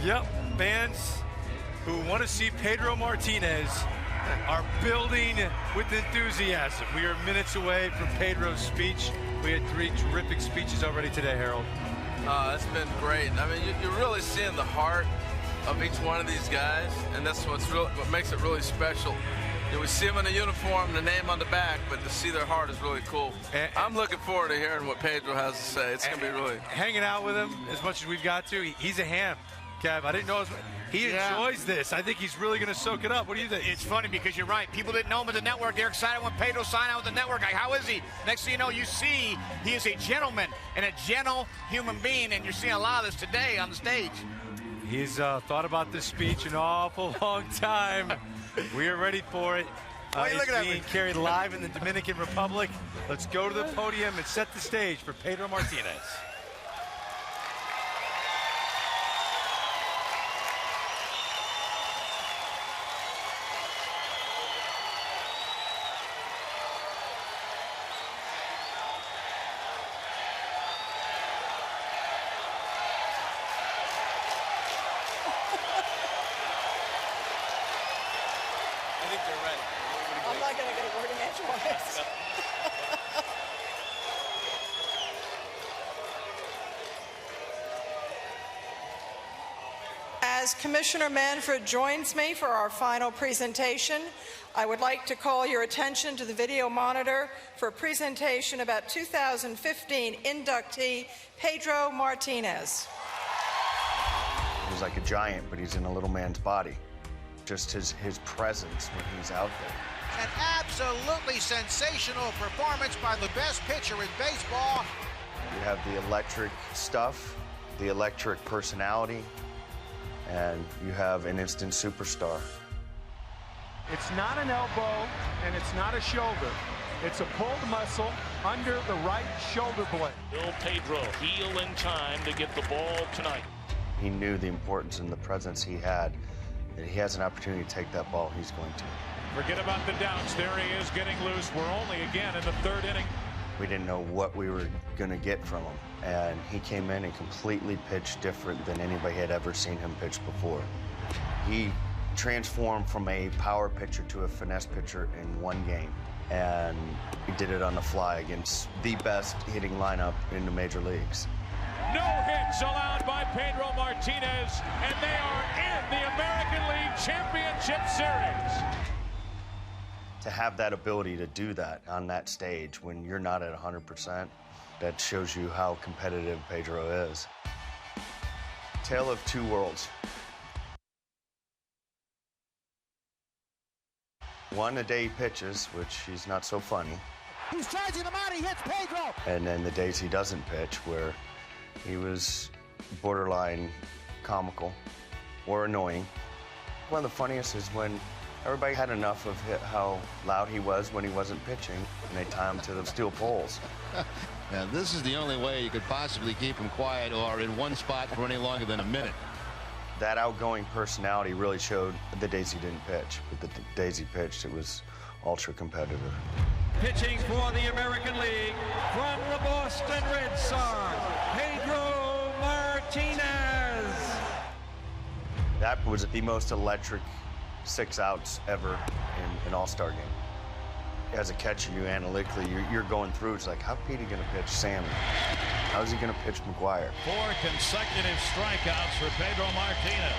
Yep, fans who want to see Pedro Martinez are building with enthusiasm. We are minutes away from Pedro's speech. We had 3 terrific speeches already today, Harold. It's been great. I mean, you're really seeing the heart of each one of these guys, and that's what makes it really special. You know, we see them in the uniform, the name on the back, but to see their heart is really cool. I'm looking forward to hearing what Pedro has to say. It's going to be really... Hanging out with him as much as we've got to, he's a ham, Kev. I didn't know he enjoys this. I think he's really going to soak it up. What do you think? It's funny because you're right. People didn't know him at the network. They're excited when Pedro signed out with the network. Like, how is he? Next thing you know, you see he is a gentleman and a gentle human being, and you're seeing a lot of this today on the stage. He's thought about this speech an awful long time. We are ready for it. It's being carried live in the Dominican Republic. Let's go to the podium and set the stage for Pedro Martinez. I'm not going to get a word in edgewise. As Commissioner Manfred joins me for our final presentation, I would like to call your attention to the video monitor for a presentation about 2015 inductee Pedro Martinez. He's like a giant, but he's in a little man's body. Just his presence when he's out there. An absolutely sensational performance by the best pitcher in baseball. You have the electric stuff, the electric personality, and you have an instant superstar. It's not an elbow and it's not a shoulder. It's a pulled muscle under the right shoulder blade. Will Pedro heal in time to get the ball tonight? He knew the importance and the presence he had. That he has an opportunity to take that ball, he's going to. Forget about the doubts. There he is getting loose. We're only again in the 3rd inning. We didn't know what we were going to get from him. And he came in and completely pitched different than anybody had ever seen him pitch before. He transformed from a power pitcher to a finesse pitcher in 1 game. And he did it on the fly against the best hitting lineup in the major leagues. No hits allowed by Pedro Martinez, and they are in the American League Championship Series. To have that ability to do that on that stage when you're not at 100%, that shows you how competitive Pedro is. Tale of 2 worlds. One, the day he pitches, which he's not so funny. He's charging him out, he hits Pedro! And then the days he doesn't pitch, where he was borderline comical or annoying. One of the funniest is when everybody had enough of how loud he was when he wasn't pitching, and they tie him to the steel poles. Now, this is the only way you could possibly keep him quiet or in one spot for any longer than a minute. That outgoing personality really showed the days he didn't pitch, but the days he pitched, it was ultra competitive. Pitching for the American League from the Boston Red Sox, Pedro Martinez. That was the most electric 6 outs ever in an all-star game. As a catcher, you analytically, you're going through, it's like, how's Petey going to pitch Sammy? How's he going to pitch McGuire? 4 consecutive strikeouts for Pedro Martinez.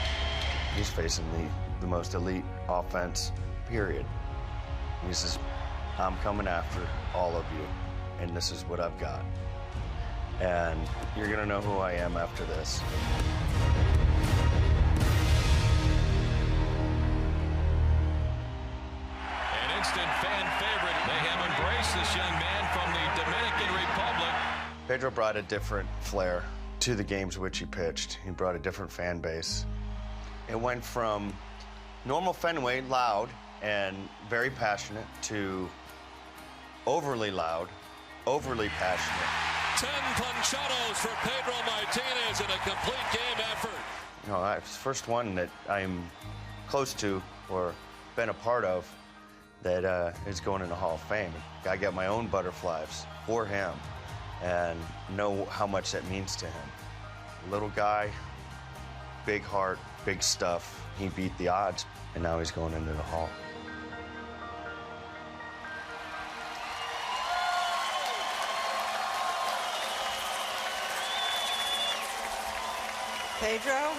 He's facing the most elite offense, period. He says, I'm coming after all of you, and this is what I've got. And you're going to know who I am after this. An instant fan favorite. They have embraced this young man from the Dominican Republic. Pedro brought a different flair to the games which he pitched. He brought a different fan base. It went from normal Fenway, loud and very passionate, to overly loud, overly passionate. 10 ponchados for Pedro Martinez in a complete game effort. You know, it's the first one that I'm close to or been a part of that is going in the Hall of Fame. I got my own butterflies for him and know how much that means to him. Little guy, big heart, big stuff. He beat the odds, and now he's going into the Hall. Pedro.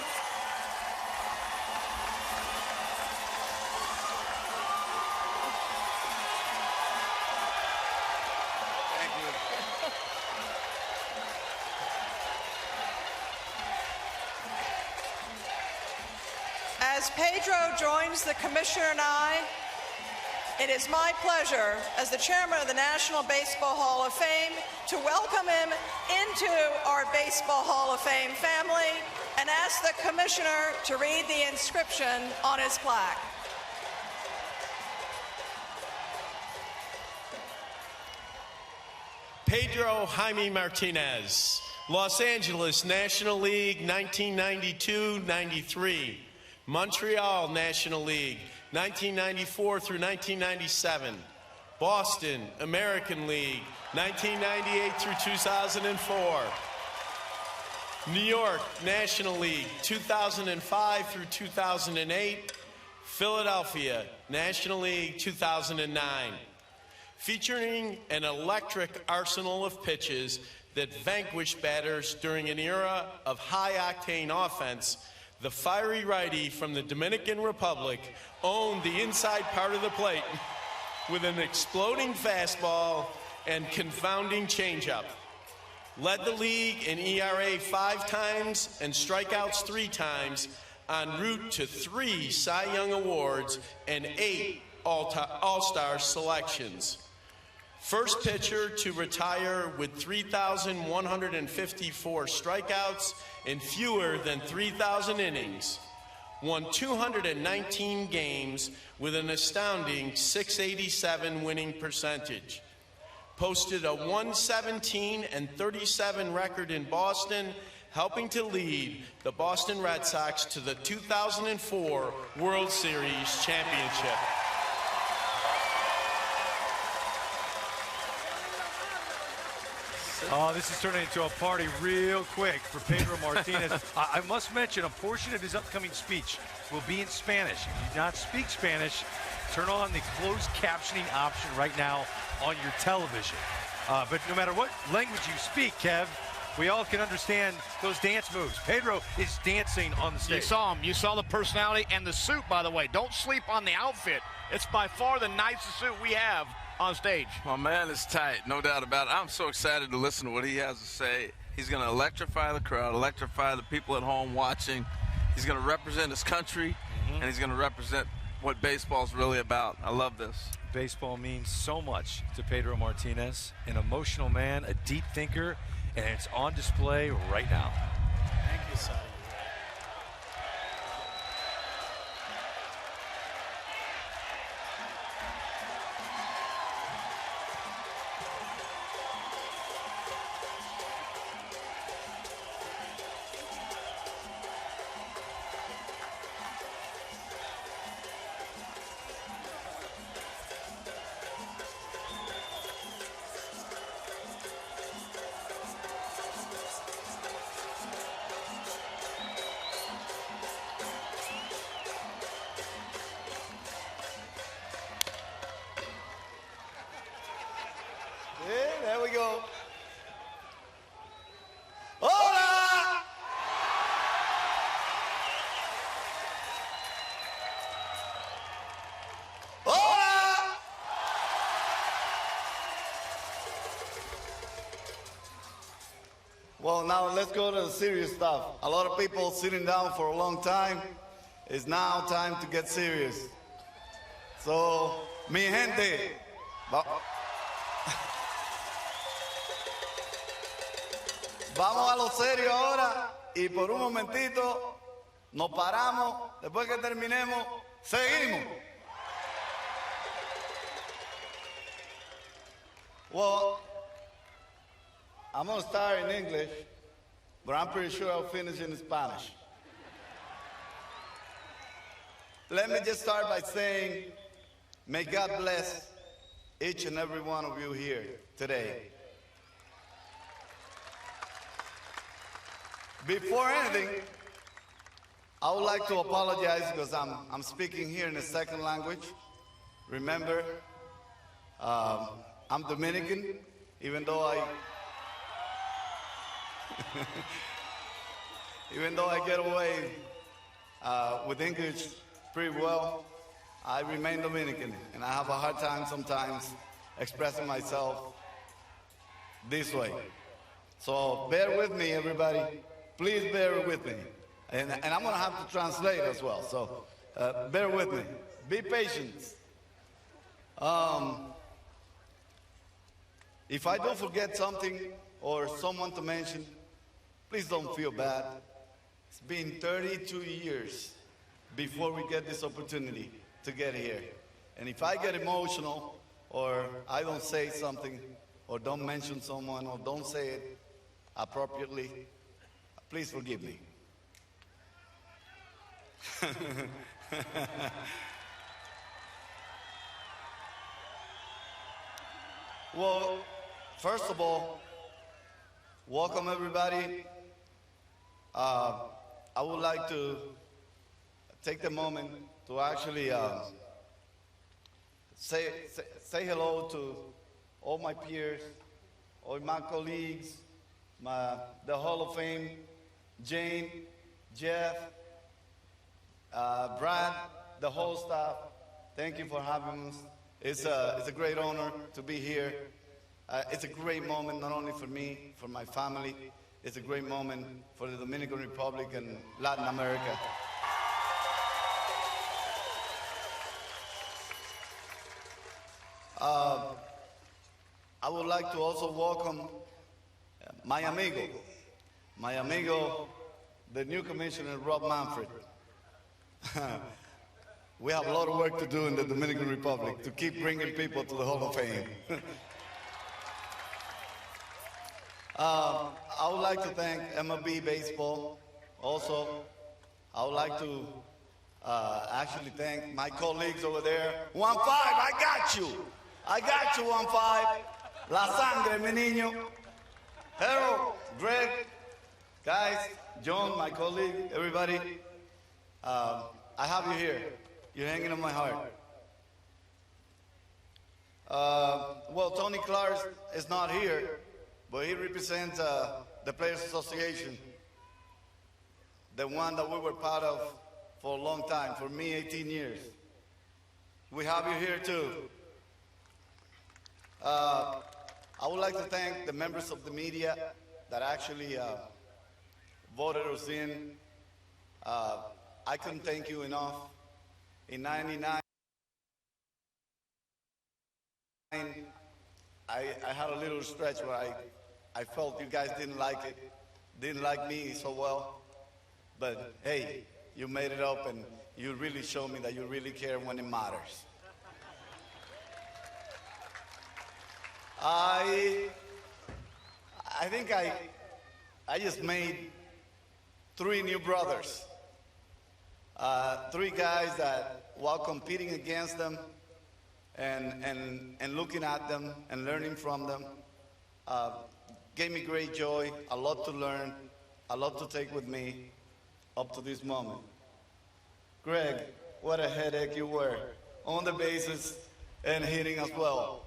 As Pedro joins the commissioner and I, it is my pleasure as the chairman of the National Baseball Hall of Fame to welcome him into our Baseball Hall of Fame family and ask the commissioner to read the inscription on his plaque. Pedro Jaime Martinez, Los Angeles National League, 1992-93. Montreal National League, 1994 through 1997. Boston American League, 1998 through 2004. New York National League, 2005 through 2008. Philadelphia National League, 2009. Featuring an electric arsenal of pitches that vanquished batters during an era of high-octane offense, the fiery righty from the Dominican Republic owned the inside part of the plate with an exploding fastball and confounding changeup. Led the league in ERA 5 times and strikeouts 3 times, en route to 3 Cy Young Awards and 8 All-Star selections. First pitcher to retire with 3,154 strikeouts in fewer than 3,000 innings. Won 219 games with an astounding .687 winning percentage. Posted a 117-37 record in Boston, helping to lead the Boston Red Sox to the 2004 World Series championship. Oh, this is turning into a party real quick for Pedro Martinez. I must mention a portion of his upcoming speech will be in Spanish. If you do not speak Spanish, turn on the closed captioning option right now on your television. But no matter what language you speak, Kev, we all can understand those dance moves. Pedro is dancing on the stage. You saw him. You saw the personality and the suit, by the way. Don't sleep on the outfit. It's by far the nicest suit we have on stage. My man is tight, no doubt about it. I'm so excited to listen to what he has to say. He's going to electrify the crowd, electrify the people at home watching. He's going to represent his country, and he's going to represent what baseball's really about. I love this. Baseball means so much to Pedro Martinez, an emotional man, a deep thinker, and it's on display right now. Thank you, Sonny. There we go. Hola! Hola! Well, now let's go to the serious stuff. A lot of people sitting down for a long time. It's now time to get serious. So, mi gente, vamos a lo serio ahora y por un momentito nos paramos. Después que terminemos, seguimos. Well, I'm going to start in English, but I'm pretty sure I'll finish in Spanish. Let me just start by saying, may God bless each and every one of you here today. Before anything, I would like to apologize because I'm speaking here in a second language. Remember, I'm Dominican, even though I get away with English pretty well, I remain Dominican, and I have a hard time sometimes expressing myself this way. So bear with me, everybody. Please bear with me. And I'm going to have to translate as well, so bear with me. Be patient. If I don't forget something or someone to mention, please don't feel bad. It's been 32 years before we get this opportunity to get here. And if I get emotional or I don't say something or don't mention someone or don't say it appropriately, please forgive me. Well, first of all, welcome everybody. I would like to take the moment to actually say hello to all my peers, all my colleagues, the Hall of Fame, Jane, Jeff, Brad, the whole staff. Thank you for having us. It's a great honor to be here. It's a great moment not only for me, for my family. It's a great moment for the Dominican Republic and Latin America. I would like to also welcome my amigo, the new commissioner, Rob Manfred. We have a lot of work to do in the Dominican Republic to keep bringing people to the Hall of Fame. I would like to thank MLB Baseball also. I would like to actually thank my colleagues over there. 1-5, I got you. I got you, 1-5. La Sangre, mi niño. Harold, Greg, guys, John, my colleague, everybody. I have you here. You're hanging on my heart. Well, Tony Clark is not here, but he represents the Players Association, the one that we were part of for a long time, for me, 18 years. We have you here too. I would like to thank the members of the media that actually voted us in. I couldn't thank you enough. In '99, I had a little stretch where I felt you guys didn't like it, didn't like me so well. But hey, you made it up and you really showed me that you really care when it matters. I think I just made 3 new brothers. 3 guys that, while competing against them and looking at them and learning from them, gave me great joy, a lot to learn, a lot to take with me up to this moment. Greg, what a headache you were, on the bases and hitting as well.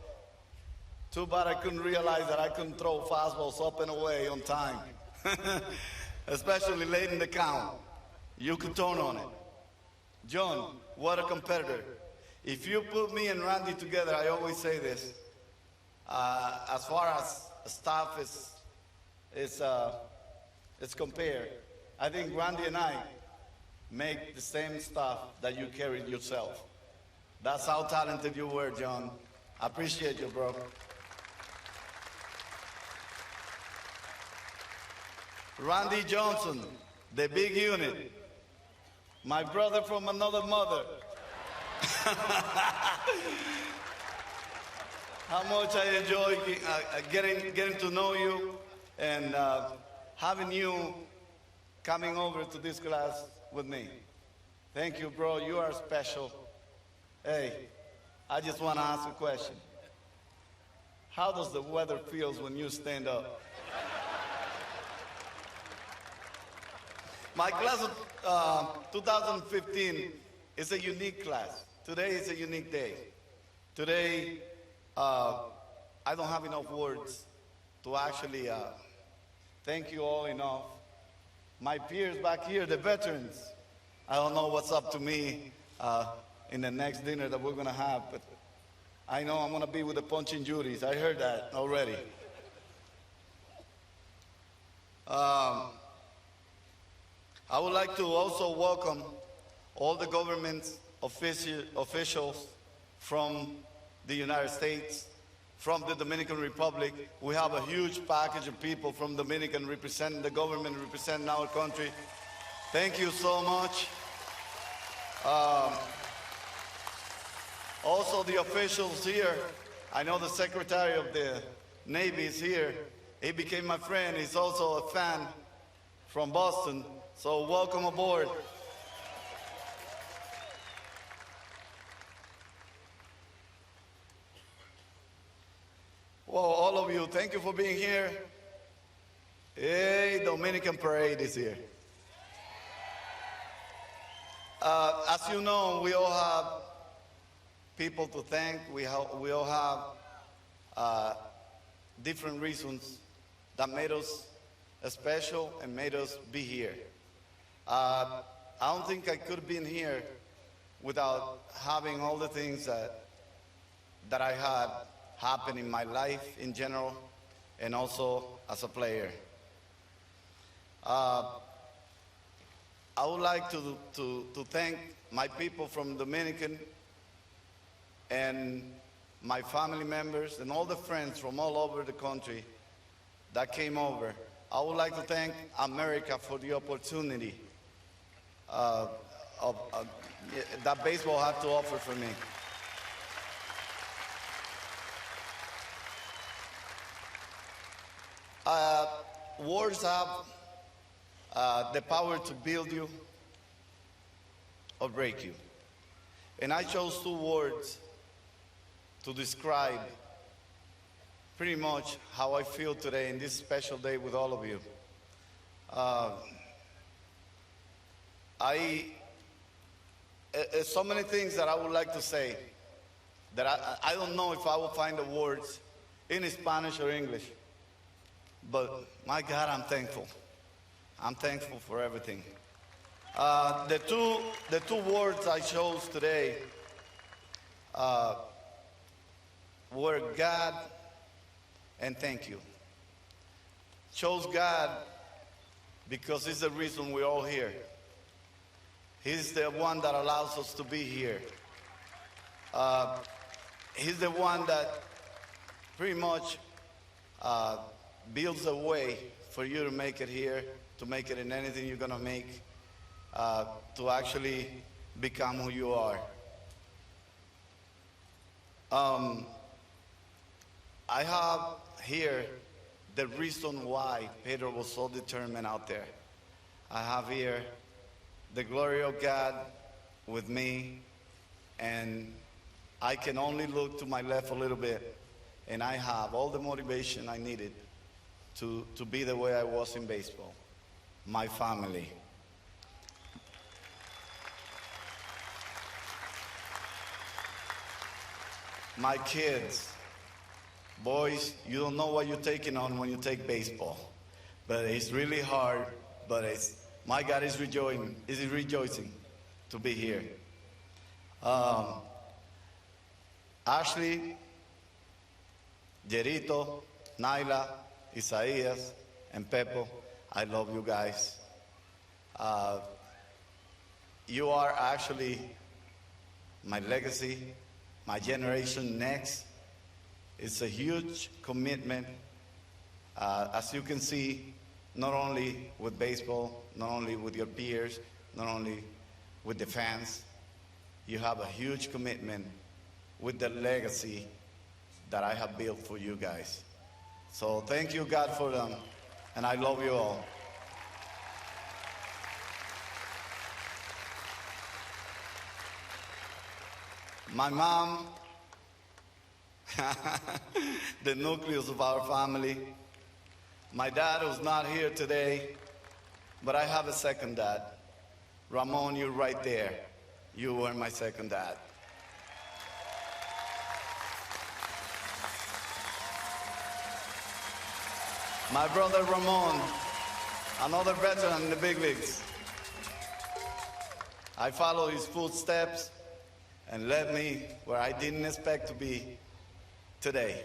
Too bad I couldn't realize that I couldn't throw fastballs up and away on time, especially late in the count. You could turn on it. John, what a competitor. If you put me and Randy together, I always say this, as far as staff is compared, I think Randy and I make the same stuff that you carried yourself. That's how talented you were, John. I appreciate you, bro. Randy Johnson, the big unit. My brother from another mother. How much I enjoy getting to know you and having you coming over to this class with me. Thank you, bro. You are special. Hey, I just want to ask a question. How does the weather feel when you stand up? My class of 2015 is a unique class. Today is a unique day. Today, I don't have enough words to actually thank you all enough. My peers back here, the veterans, I don't know what's up to me in the next dinner that we're gonna have, but I know I'm gonna be with the punching Judies. I heard that already. I would like to also welcome all the government officials from the United States, from the Dominican Republic. We have a huge package of people from Dominican representing the government, representing our country. Thank you so much. Also the officials here. I know the Secretary of the Navy is here. He became my friend. He's also a fan from Boston. So welcome aboard. Well, all of you, thank you for being here. Hey, Dominican Parade is here. As you know, we all have people to thank. We all have different reasons that made us special and made us be here. I don't think I could have been here without having all the things that I had happen in my life in general and also as a player. I would like to thank my people from Dominican and my family members and all the friends from all over the country that came over. I would like to thank America for the opportunity that baseball had to offer for me. Words have the power to build you or break you. And I chose two words to describe pretty much how I feel today in this special day with all of you. So many things that I would like to say that I don't know if I will find the words in Spanish or English. But my God, I'm thankful. I'm thankful for everything. The two words I chose today were God and thank you. Chose God because He's the reason we're all here. He's the one that allows us to be here. He's the one that pretty much builds a way for you to make it here, to make it in anything you're gonna make, to actually become who you are. I have here the reason why Pedro was so determined out there. I have here the glory of God with me, and I can only look to my left a little bit, and I have all the motivation I needed to be the way I was in baseball. My family. My kids. Boys, you don't know what you're taking on when you take baseball. But it's really hard, but my God is rejoicing to be here. Ashley, Jerito, Naila, Isaías, and Pepo, I love you guys. You are actually my legacy, my generation next. It's a huge commitment, as you can see, not only with baseball, not only with your peers, not only with the fans. You have a huge commitment with the legacy that I have built for you guys. So thank you, God, for them, and I love you all. My mom, the nucleus of our family. My dad, who's not here today, but I have a second dad. Ramon, you're right there. You were my second dad. My brother Ramon, another veteran in the big leagues. I followed his footsteps and led me where I didn't expect to be today.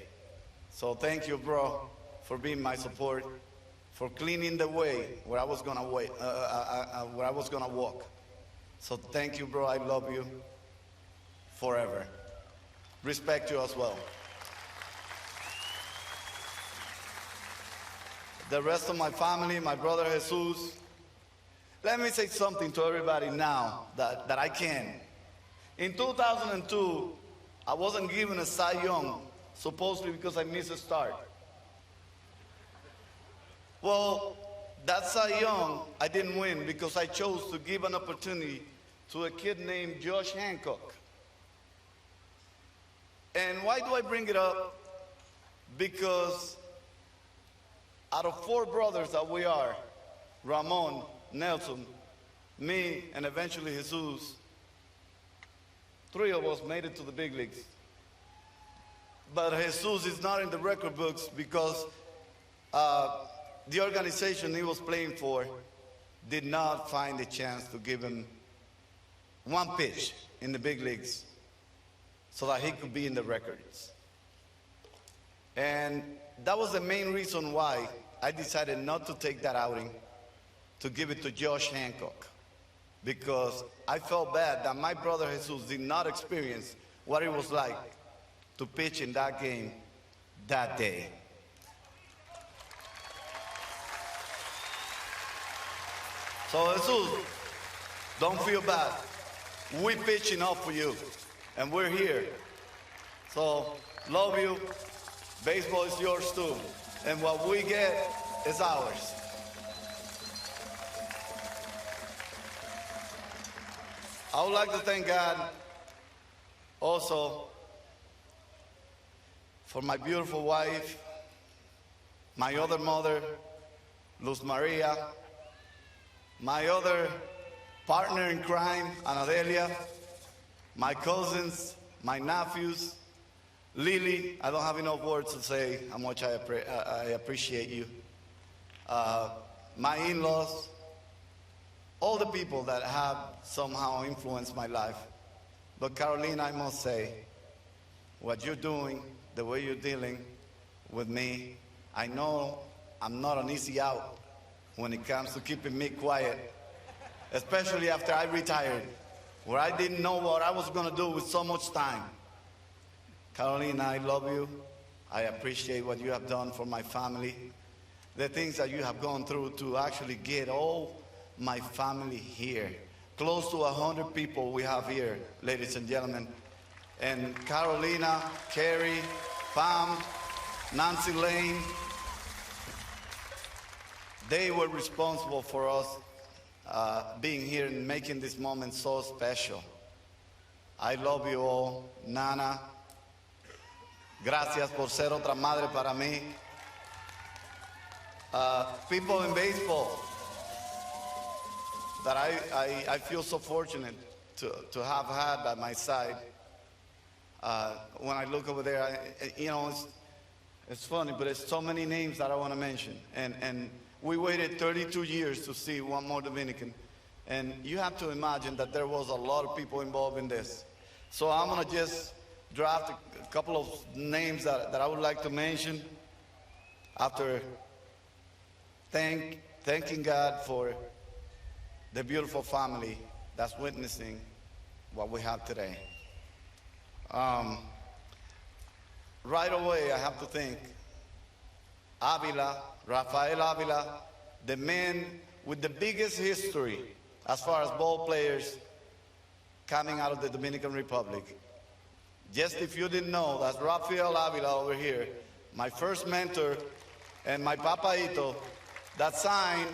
So thank you, bro, for being my support, for cleaning the way where I was gonna walk. So thank you, bro. I love you forever. Respect you as well. The rest of my family, my brother Jesus. Let me say something to everybody now that I can. In 2002, I wasn't given a Cy Young, supposedly because I missed a start. Well, that Cy Young, I didn't win because I chose to give an opportunity to a kid named Josh Hancock. And why do I bring it up? Because out of 4 brothers that we are, Ramon, Nelson, me, and eventually Jesus, 3 of us made it to the big leagues. But Jesus is not in the record books because the organization he was playing for did not find a chance to give him 1 pitch in the big leagues so that he could be in the records. And that was the main reason why I decided not to take that outing, to give it to Josh Hancock, because I felt bad that my brother Jesus did not experience what it was like to pitch in that game that day. So Jesus, don't feel bad. We pitching up for you, and we're here. So love you. Baseball is yours too, and what we get is ours. I would like to thank God also for my beautiful wife, my other mother, Luz Maria, my other partner in crime, Anadelia, my cousins, my nephews, Lily. I don't have enough words to say how much I appreciate you. My in-laws, all the people that have somehow influenced my life. But Carolina, I must say, what you're doing, the way you're dealing with me, I know I'm not an easy out when it comes to keeping me quiet, especially after I retired, where I didn't know what I was gonna do with so much time. Carolina, I love you. I appreciate what you have done for my family, the things that you have gone through to actually get all my family here. Close to 100 people we have here, ladies and gentlemen. And Carolina, Carrie, Pam, Nancy Lane, they were responsible for us being here and making this moment so special. I love you all. Nana, gracias por ser otra madre para mí. People in baseball that I feel so fortunate to have had by my side. When I look over there, it's funny, but there's so many names that I want to mention. And we waited 32 years to see one more Dominican. And you have to imagine that there was a lot of people involved in this. So I'm going to just draft a couple of names that I would like to mention after thanking God for the beautiful family that's witnessing what we have today. Right away, I have to thank Rafael Avila, the man with the biggest history as far as ball players coming out of the Dominican Republic. Just if you didn't know, that's Rafael Avila over here, my first mentor and my papaito that signed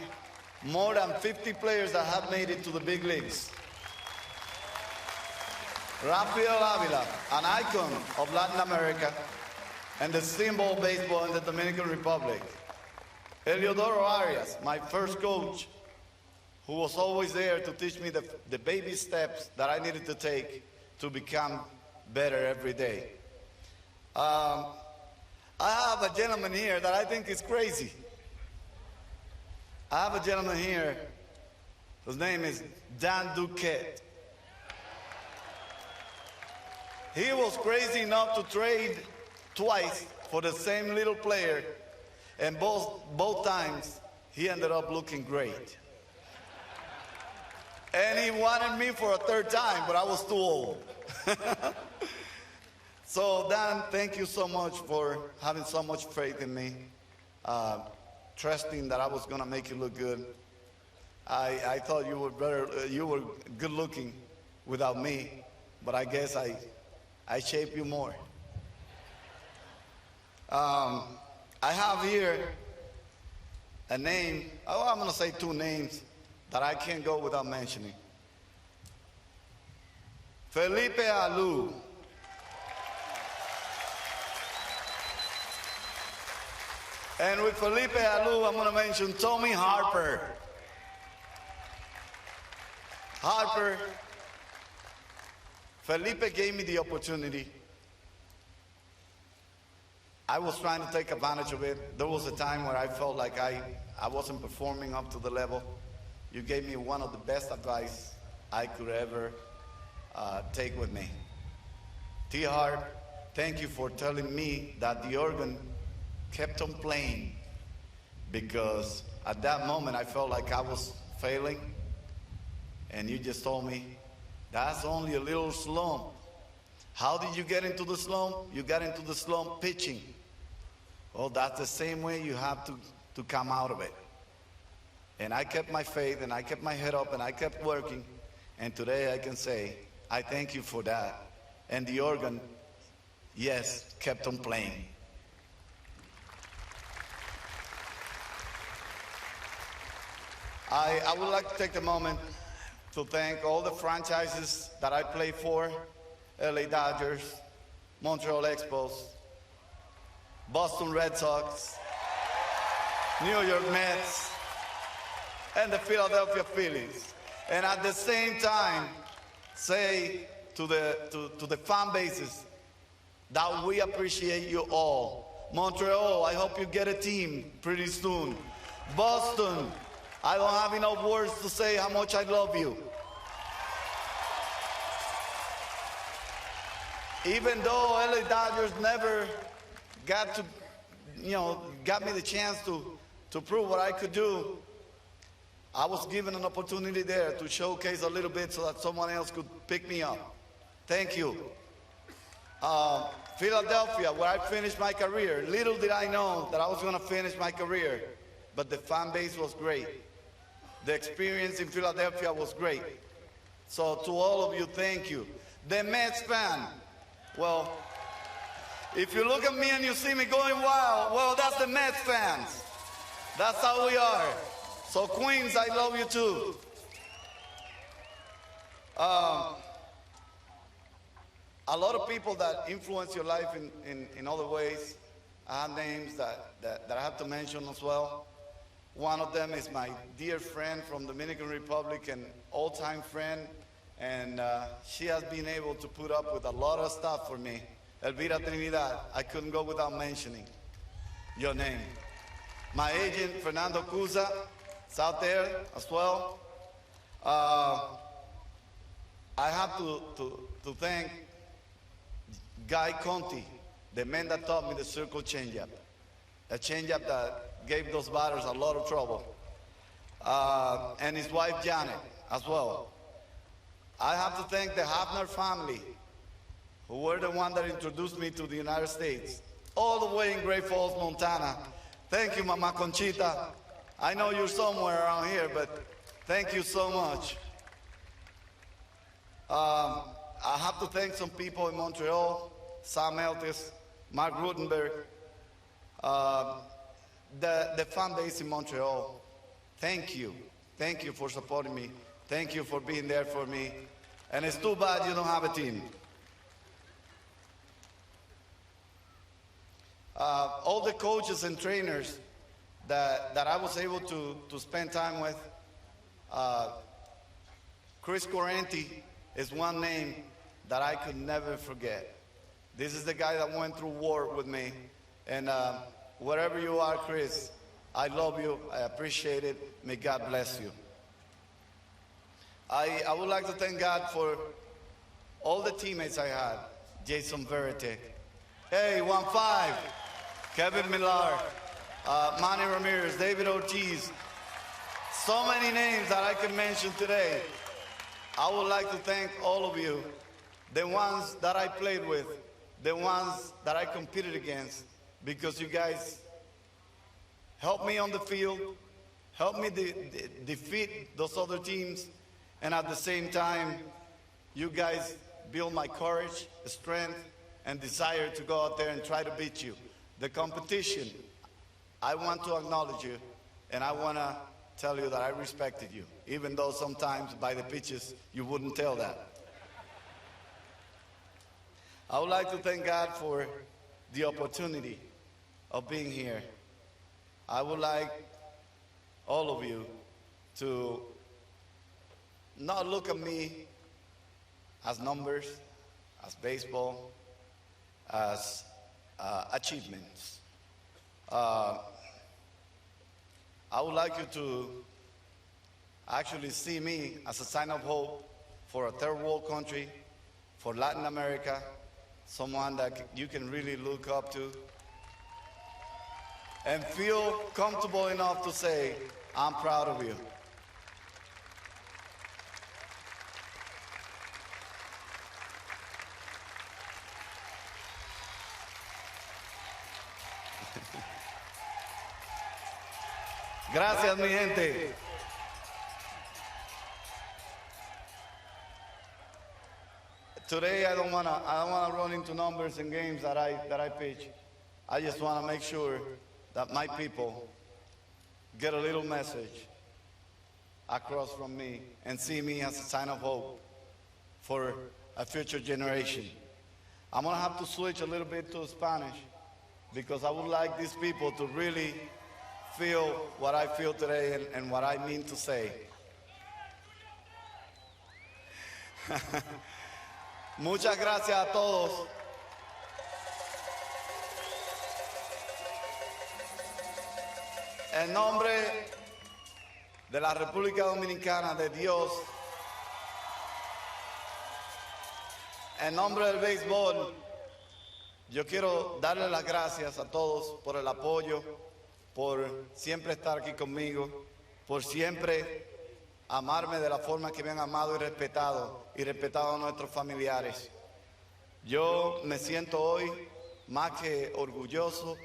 more than 50 players that have made it to the big leagues. Rafael Avila, an icon of Latin America and the symbol of baseball in the Dominican Republic. Eliodoro Arias, my first coach who was always there to teach me the baby steps that I needed to take to become better every day. I have a gentleman here that I think is crazy. I have a gentleman here whose name is Dan Duquette. He was crazy enough to trade twice for the same little player, and both times he ended up looking great. And he wanted me for a third time, but I was too old. So Dan, thank you so much for having so much faith in me, trusting that I was gonna make you look good. I thought you were good looking without me, but I guess I shaped you more. I have here a name, I'm gonna say two names that I can't go without mentioning. Felipe Alou. And with Felipe Alou, I'm gonna mention Tommy Harper. Felipe gave me the opportunity. I was trying to take advantage of it. There was a time where I felt like I wasn't performing up to the level. You gave me one of the best advice I could ever take with me. T-Hart, thank you for telling me that the organ kept on playing, because at that moment I felt like I was failing, and you just told me, that's only a little slump. How did you get into the slump? You got into the slump pitching. Well, that's the same way you have to come out of it. And I kept my faith, and I kept my head up, and I kept working, and today I can say, I thank you for that. And the organ, yes, kept on playing. I would like to take the moment to thank all the franchises that I play for: LA Dodgers, Montreal Expos, Boston Red Sox, New York Mets, and the Philadelphia Phillies. And at the same time, say to the fan bases that we appreciate you all. Montreal, I hope you get a team pretty soon. Boston, I don't have enough words to say how much I love you. Even though LA Dodgers never got me the chance to prove what I could do, I was given an opportunity there to showcase a little bit so that someone else could pick me up. Thank you. Philadelphia, where I finished my career. Little did I know that I was going to finish my career, but the fan base was great. The experience in Philadelphia was great. So to all of you, thank you. The Mets fan, well, if you look at me and you see me going wild, well, that's the Mets fans. That's how we are. So Queens, I love you too. A lot of people that influence your life in other ways. I have names that I have to mention as well. One of them is my dear friend from Dominican Republic, an all-time friend, and she has been able to put up with a lot of stuff for me. Elvira Trinidad, I couldn't go without mentioning your name. My agent, Fernando Cusa, is out there as well. I have to thank Guy Conti, the man that taught me the circle changeup. A changeup that gave those batters a lot of trouble. And his wife, Janet, as well. I have to thank the Hafner family, who were the one that introduced me to the United States, all the way in Great Falls, Montana. Thank you, Mama Conchita. I know you're somewhere around here, but thank you so much. I have to thank some people in Montreal, Sam Eltis, Mark Rutenberg, the fan base in Montreal. Thank you. Thank you for supporting me. Thank you for being there for me. And it's too bad you don't have a team. All the coaches and trainers that I was able to spend time with, Chris Correnti is one name that I could never forget. This is the guy that went through war with me. And wherever you are, Chris, I love you. I appreciate it. May God bless you. I would like to thank God for all the teammates I had. Jason Veritek. Hey, 1-5. Kevin Millar. Manny Ramirez. David Ortiz. So many names that I can mention today. I would like to thank all of you. The ones that I played with. The ones that I competed against. Because you guys helped me on the field. Helped me defeat those other teams. And at the same time, you guys build my courage, strength, and desire to go out there and try to beat you. The competition, I want to acknowledge you, and I want to tell you that I respected you, even though sometimes by the pitches you wouldn't tell that. I would like to thank God for the opportunity of being here. I would like all of you to not look at me as numbers, as baseball, as achievements. I would like you to actually see me as a sign of hope for a third world country, for Latin America, someone that you can really look up to, and feel comfortable enough to say, I'm proud of you. Gracias, mi gente. Today I don't wanna run into numbers and games that I pitch. I just wanna make sure that my people get a little message across from me and see me as a sign of hope for a future generation. I'm gonna have to switch a little bit to Spanish because I would like these people to really feel what I feel today and what I mean to say. Muchas gracias a todos. En nombre de la República Dominicana, de Dios, en nombre del béisbol, yo quiero darle las gracias a todos por el apoyo, por siempre estar aquí conmigo, por siempre amarme de la forma que me han amado y respetado a nuestros familiares. Yo me siento hoy más que orgulloso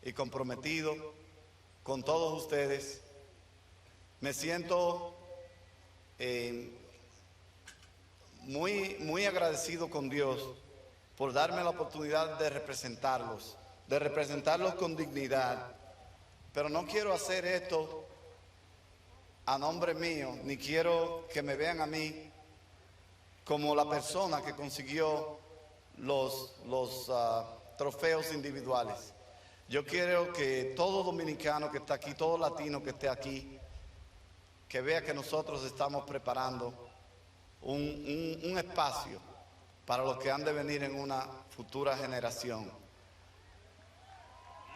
y comprometido con todos ustedes. Me siento muy agradecido con Dios por darme la oportunidad de representarlos con dignidad. Pero no quiero hacer esto a nombre mío, ni quiero que me vean a mí como la persona que consiguió los trofeos individuales. Yo quiero que todo dominicano que está aquí, todo latino que esté aquí, que vea que nosotros estamos preparando un espacio para los que han de venir en una futura generación.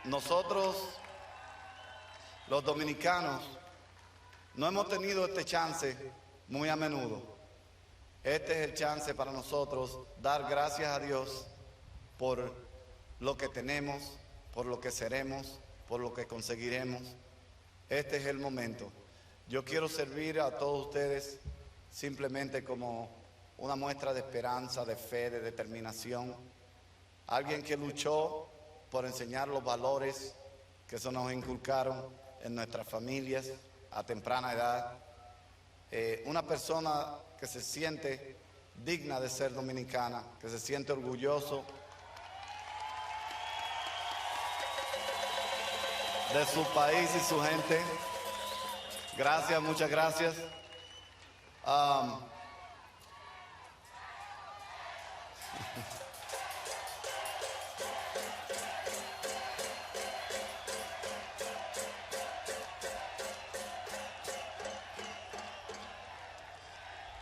Nosotros, los dominicanos, no hemos tenido este chance muy a menudo. Este es el chance para nosotros dar gracias a Dios por lo que tenemos, por lo que seremos, por lo que conseguiremos. Este es el momento. Yo quiero servir a todos ustedes simplemente como una muestra de esperanza, de fe, de determinación. Alguien que luchó por enseñar los valores que se nos inculcaron en nuestras familias a temprana edad. Una persona que se siente digna de ser dominicana, que se siente orgulloso de su país y su gente. Gracias, muchas gracias.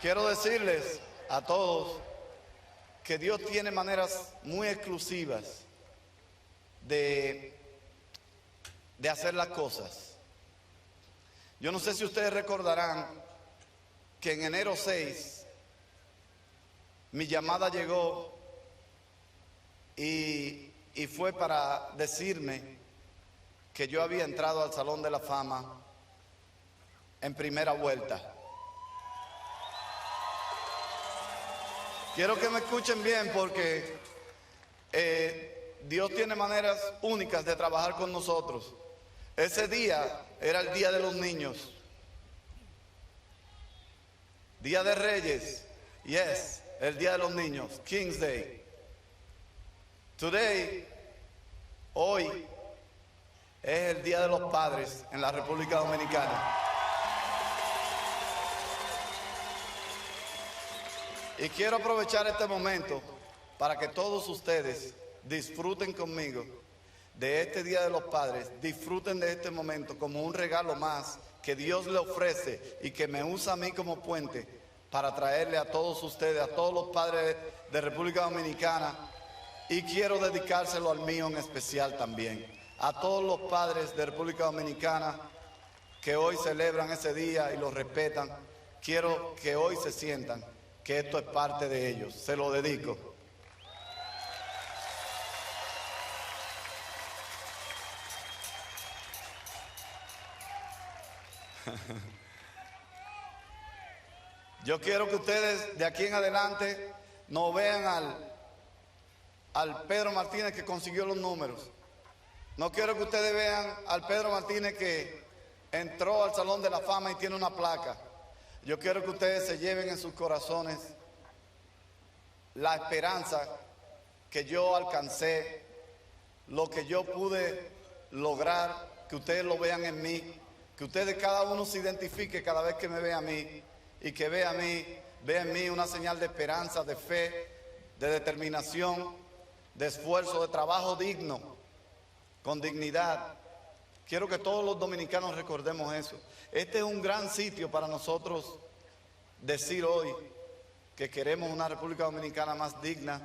quiero decirles a todos que Dios tiene maneras muy exclusivas de hacer las cosas. Yo no sé si ustedes recordarán que en enero 6 mi llamada llegó y fue para decirme que yo había entrado al Salón de la Fama en primera vuelta. Quiero que me escuchen bien porque Dios tiene maneras únicas de trabajar con nosotros. Ese día era el Día de los Niños, Día de Reyes, yes, el Día de los Niños, King's Day. Today, hoy, es el Día de los Padres en la República Dominicana. Y quiero aprovechar este momento para que todos ustedes disfruten conmigo de este Día de los Padres, disfruten de este momento como un regalo más que Dios le ofrece y que me usa a mí como puente para traerle a todos ustedes, a todos los padres de República Dominicana, y quiero dedicárselo al mío en especial también, a todos los padres de República Dominicana que hoy celebran ese día y lo respetan. Quiero que hoy se sientan que esto es parte de ellos, se lo dedico. Yo quiero que ustedes de aquí en adelante no vean al Pedro Martínez que consiguió los números. No quiero que ustedes vean al Pedro Martínez que entró al Salón de la Fama y tiene una placa. Yo quiero que ustedes se lleven en sus corazones la esperanza que yo alcancé, lo que yo pude lograr, que ustedes lo vean en mí, que ustedes cada uno se identifique cada vez que me vea a mí y que vea en mí una señal de esperanza, de fe, de determinación, de esfuerzo, de trabajo digno, con dignidad. Quiero que todos los dominicanos recordemos eso. Este es un gran sitio para nosotros decir hoy que queremos una República Dominicana más digna,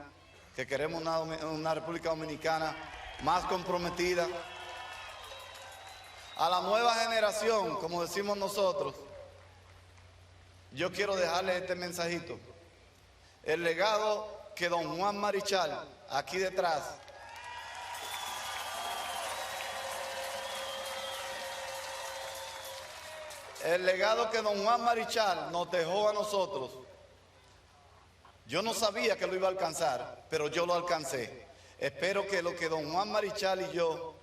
que queremos una República Dominicana más comprometida. A la nueva generación, como decimos nosotros, yo quiero dejarles este mensajito. El legado que don Juan Marichal, aquí detrás, el legado que don Juan Marichal nos dejó a nosotros, yo no sabía que lo iba a alcanzar, pero yo lo alcancé. Espero que lo que don Juan Marichal y yo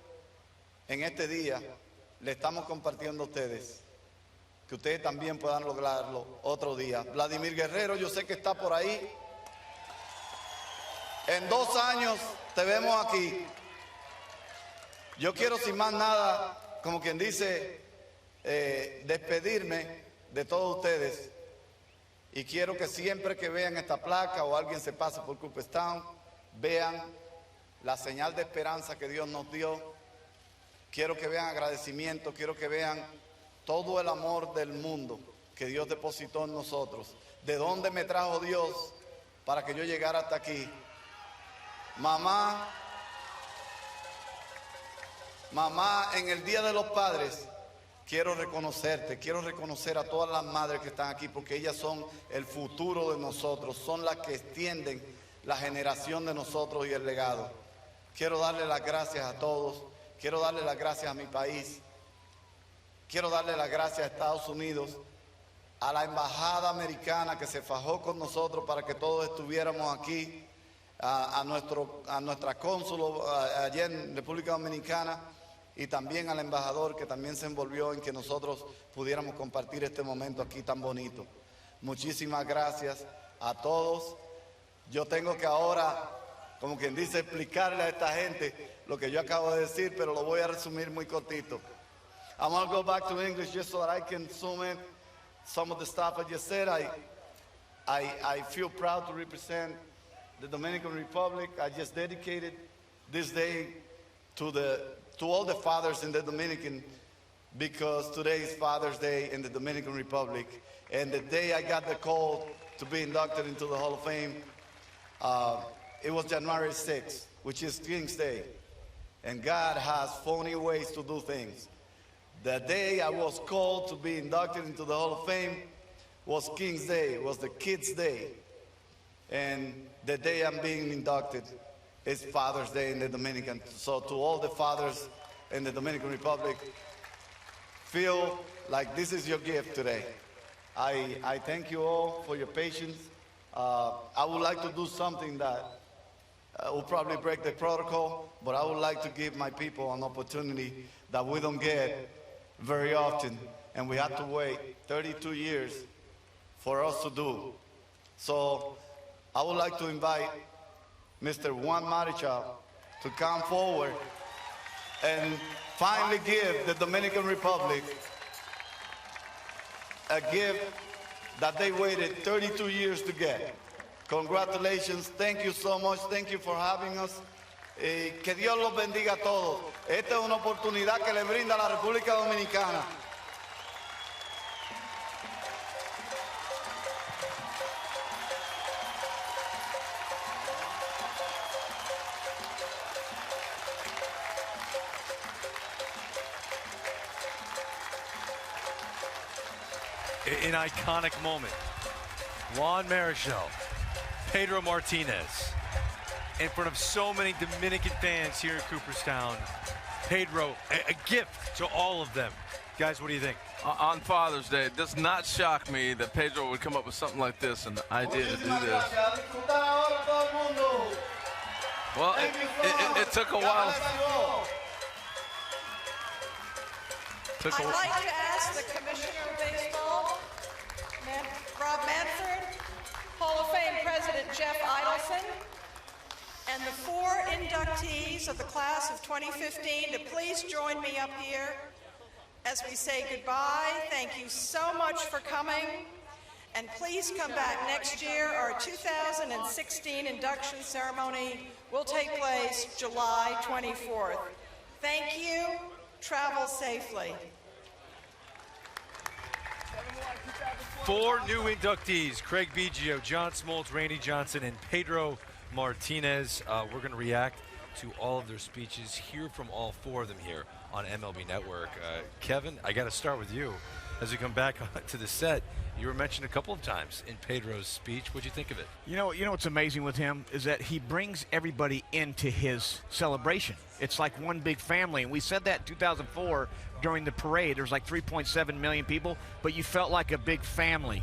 en este día le estamos compartiendo a ustedes, que ustedes también puedan lograrlo otro día. Vladimir Guerrero, yo sé que está por ahí. En 2 años te vemos aquí. Yo quiero sin más nada, como quien dice, despedirme de todos ustedes, y quiero que siempre que vean esta placa o alguien se pase por Cooperstown, vean la señal de esperanza que Dios nos dio. Quiero que vean agradecimiento, quiero que vean todo el amor del mundo que Dios depositó en nosotros. ¿De dónde me trajo Dios para que yo llegara hasta aquí? Mamá, en el Día de los Padres, quiero reconocerte, quiero reconocer a todas las madres que están aquí, porque ellas son el futuro de nosotros, son las que extienden la generación de nosotros y el legado. Quiero darle las gracias a todos, quiero darle las gracias a mi país, quiero darle las gracias a Estados Unidos, a la embajada americana que se fajó con nosotros para que todos estuviéramos aquí, a nuestra cónsul allá en República Dominicana, y también al embajador que también se envolvió en que nosotros pudiéramos compartir este momento aquí tan bonito. Muchísimas gracias a todos. Yo tengo que ahora, como quien dice, explicarle a esta gente lo que yo acabo de decir, pero lo voy a resumir muy cortito. I'm going to go back to English just so that I can zoom in some of the stuff I just said. I feel proud to represent the Dominican Republic. I just dedicated this day to all the fathers in the Dominican, because today is Father's Day in the Dominican Republic. And the day I got the call to be inducted into the Hall of Fame, it was January 6th, which is King's Day. And God has funny ways to do things. The day I was called to be inducted into the Hall of Fame was King's Day, it was the Kids' Day. And the day I'm being inducted is Father's Day in the Dominican. So to all the fathers in the Dominican Republic, feel like this is your gift today. I thank you all for your patience. I would like to do something that will probably break the protocol, but I would like to give my people an opportunity that we don't get very often, and we had to wait 32 years for us to do. So I would like to invite Mr. Juan Marichal to come forward and finally give the Dominican Republic a gift that they waited 32 years to get. Congratulations, thank you so much, thank you for having us. Que Dios los bendiga a todos. Esta es una oportunidad que le brinda la República Dominicana. An iconic moment. Juan Marichal, Pedro Martinez, in front of so many Dominican fans here in Cooperstown. Pedro, a gift to all of them. Guys, what do you think? On Father's Day, it does not shock me that Pedro would come up with something like this and the idea to do this. Well, it took a while. I'd like to ask the Commissioner of Baseball, Rob Manfred, Hall of Fame President Jeff Idelson, and the 4 inductees of the class of 2015 to please join me up here as we say goodbye. Thank you so much for coming, and please come back next year. Our 2016 induction ceremony will take place July 24th. Thank you. Travel safely. 4 new inductees: Craig Biggio, John Smoltz, Randy Johnson, and Pedro Martinez. We're going to react to all of their speeches, hear from all 4 of them here on MLB Network. Kevin, I got to start with you. As we come back to the set, you were mentioned a couple of times in Pedro's speech. What'd you think of it? You know what's amazing with him is that he brings everybody into his celebration. It's like one big family, and we said that in 2004 during the parade. There was like 3.7 million people, but you felt like a big family.